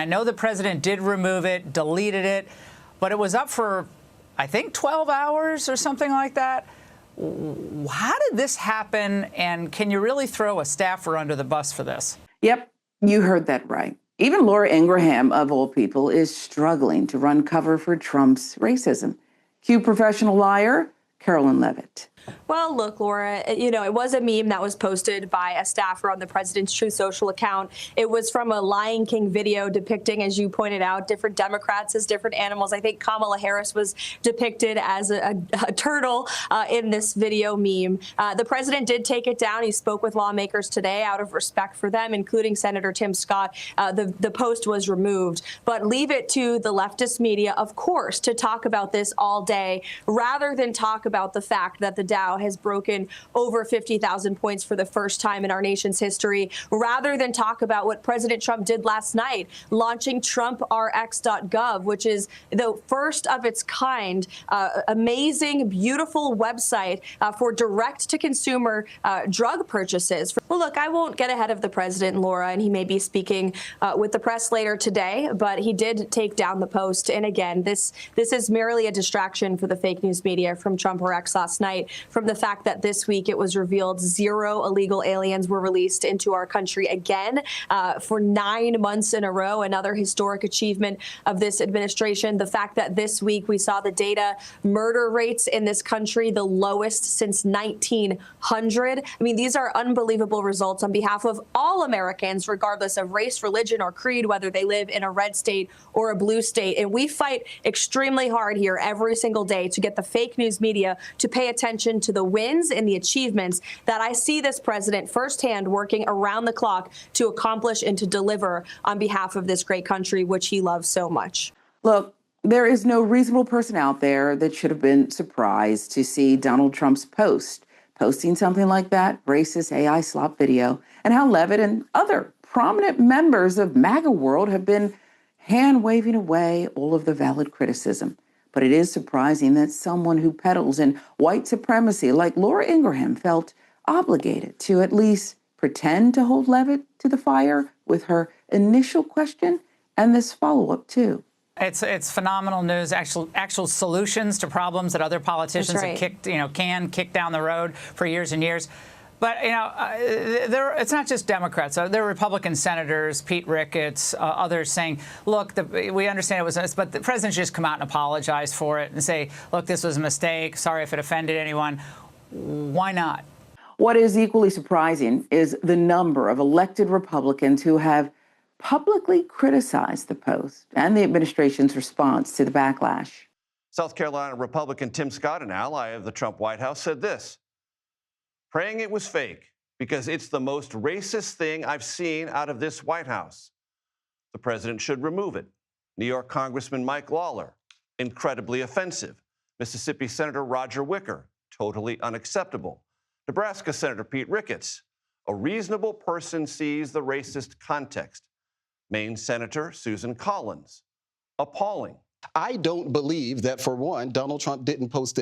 I know the president did remove it, deleted it, but it was up for, I think, 12 hours or something like that. How did this happen, and can you really throw a staffer under the bus for this? Yep, you heard that right. Even Laura Ingraham, of all people, is struggling to run cover for Trump's racism. Cue professional liar, Karoline Leavitt. Well, look, Laura, it was a meme that was posted by a staffer on the president's TruthSocial account. It was from a Lion King video depicting, as you pointed out, different Democrats as different animals. I think Kamala Harris was depicted as a turtle in this video meme. The president did take it down. He spoke with lawmakers today out of respect for them, including Senator Tim Scott. The post was removed. But leave it to the leftist media, of course, to talk about this all day, rather than talk about the fact that the Dow has broken over 50,000 points for the first time in our nation's history, rather than talk about what President Trump did last night, launching TrumpRx.gov, which is the first of its kind, amazing, beautiful website for direct-to-consumer drug purchases. Well, look, I won't get ahead of the president, Laura, and he may be speaking with the press later today, but he did take down the post. And again, this is merely a distraction for the fake news media from TrumpRx last night, from the fact that this week it was revealed 0 illegal aliens were released into our country again for 9 months in a row, another historic achievement of this administration. The fact that this week we saw the data murder rates in this country the lowest since 1900. I mean, these are unbelievable results on behalf of all Americans, regardless of race, religion, or creed, whether they live in a red state or a blue state. And we fight extremely hard here every single day to get the fake news media to pay attention to the wins and the achievements that I see this president firsthand working around the clock to accomplish and to deliver on behalf of this great country, which he loves so much. Look, there is no reasonable person out there that should have been surprised to see Donald Trump's posting something like that, racist AI-slop video, and how Leavitt and other prominent members of MAGA world have been hand-waving away all of the valid criticism. But it is surprising that someone who peddles in white supremacy like Laura Ingraham felt obligated to at least pretend to hold Leavitt to the fire with her initial question and this follow-up too. It's phenomenal news, actual solutions to problems that other politicians have kicked down the road for years and years. But, it's not just Democrats. There are Republican senators, Pete Ricketts, others saying, look, we understand it was this, but the president should just come out and apologize for it and say, look, this was a mistake. Sorry if it offended anyone. Why not? What is equally surprising is the number of elected Republicans who have publicly criticized the post and the administration's response to the backlash. South Carolina Republican Tim Scott, an ally of the Trump White House, said this: praying it was fake because it's the most racist thing I've seen out of this White House. The president should remove it. New York Congressman Mike Lawler, incredibly offensive. Mississippi Senator Roger Wicker, totally unacceptable. Nebraska Senator Pete Ricketts, a reasonable person sees the racist context. Maine Senator Susan Collins, appalling. I don't believe that, for one, Donald Trump didn't post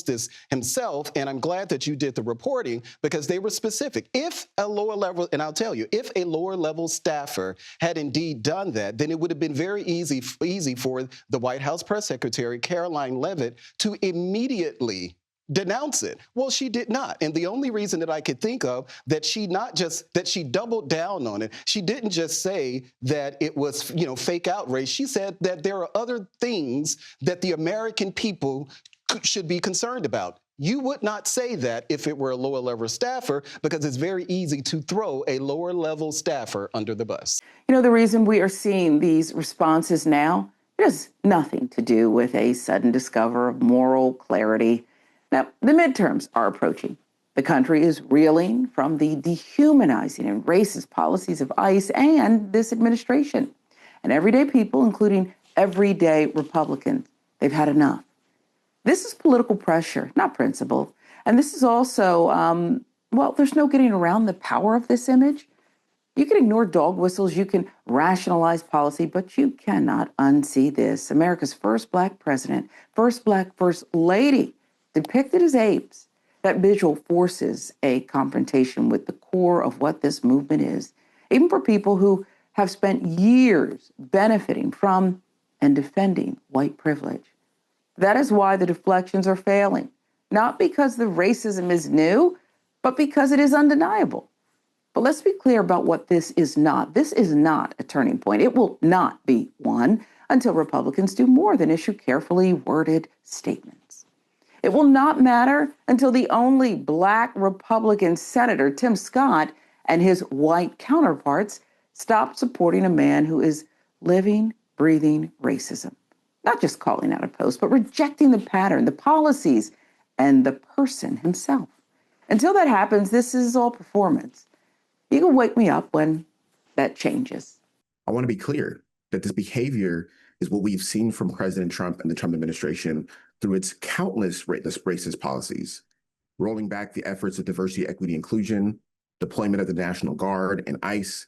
this himself, and I'm glad that you did the reporting because they were specific. If a lower level, and I'll tell you, if a lower level staffer had indeed done that, then it would have been very easy for the White House press secretary, Karoline Leavitt, to immediately denounce it. Well, she did not. And the only reason that I could think of that she doubled down on it, she didn't just say that it was, fake outrage. She said that there are other things that the American people should be concerned about. You would not say that if it were a lower level staffer, because it's very easy to throw a lower level staffer under the bus. The reason we are seeing these responses now, it has nothing to do with a sudden discovery of moral clarity. Now, the midterms are approaching. The country is reeling from the dehumanizing and racist policies of ICE and this administration. And everyday people, including everyday Republicans, they've had enough. This is political pressure, not principle. And this is also, there's no getting around the power of this image. You can ignore dog whistles, you can rationalize policy, but you cannot unsee this. America's first Black president, first Black first lady, depicted as apes. That visual forces a confrontation with the core of what this movement is, even for people who have spent years benefiting from and defending white privilege. That is why the deflections are failing, not because the racism is new, but because it is undeniable. But let's be clear about what this is not. This is not a turning point. It will not be one until Republicans do more than issue carefully worded statements. It will not matter until the only Black Republican Senator, Tim Scott, and his white counterparts stop supporting a man who is living, breathing racism. Not just calling out a post, but rejecting the pattern, the policies, and the person himself. Until that happens, this is all performance. You can wake me up when that changes. I want to be clear that this behavior is what we've seen from President Trump and the Trump administration through its countless racist policies, rolling back the efforts of diversity, equity, inclusion, deployment of the National Guard and ICE.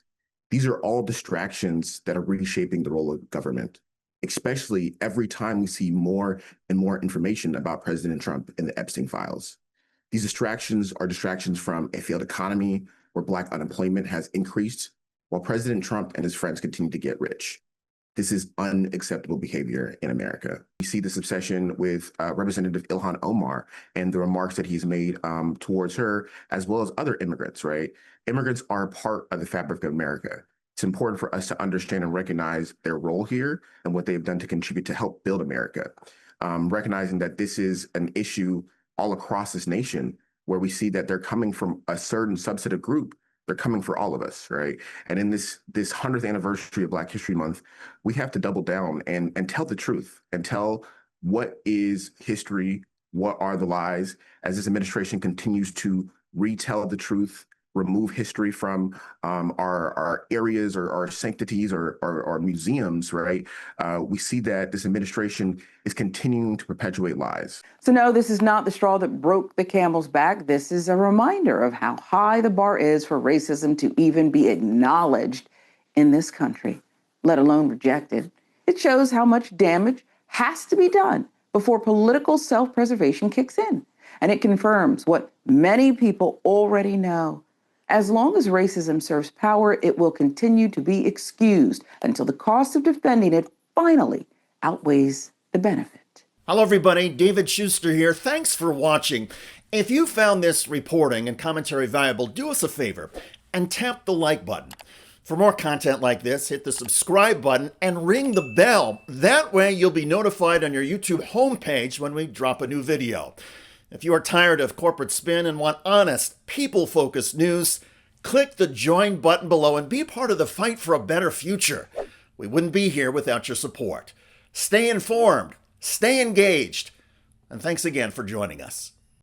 These are all distractions that are reshaping the role of government, especially every time we see more and more information about President Trump in the Epstein files. These distractions are distractions from a failed economy where Black unemployment has increased while President Trump and his friends continue to get rich. This is unacceptable behavior in America. We see this obsession with Representative Ilhan Omar and the remarks that he's made towards her, as well as other immigrants, right? Immigrants are a part of the fabric of America. It's important for us to understand and recognize their role here and what they've done to contribute to help build America. Recognizing that this is an issue all across this nation where we see that they're coming from a certain subset of group. They're coming for all of us, right? And in this 100th anniversary of Black History Month, we have to double down and tell the truth and tell what is history, what are the lies, as this administration continues to retell the truth, remove history from our areas or our sanctities or museums, right? We see that this administration is continuing to perpetuate lies. So no, this is not the straw that broke the camel's back. This is a reminder of how high the bar is for racism to even be acknowledged in this country, let alone rejected. It shows how much damage has to be done before political self-preservation kicks in. And it confirms what many people already know. As long as racism serves power, it will continue to be excused until the cost of defending it finally outweighs the benefit. Hello, everybody. David Schuster here. Thanks for watching. If you found this reporting and commentary valuable, do us a favor and tap the like button. For more content like this, hit the subscribe button and ring the bell. That way, you'll be notified on your YouTube homepage when we drop a new video. If you are tired of corporate spin and want honest, people-focused news, click the join button below and be part of the fight for a better future. We wouldn't be here without your support. Stay informed, stay engaged, and thanks again for joining us.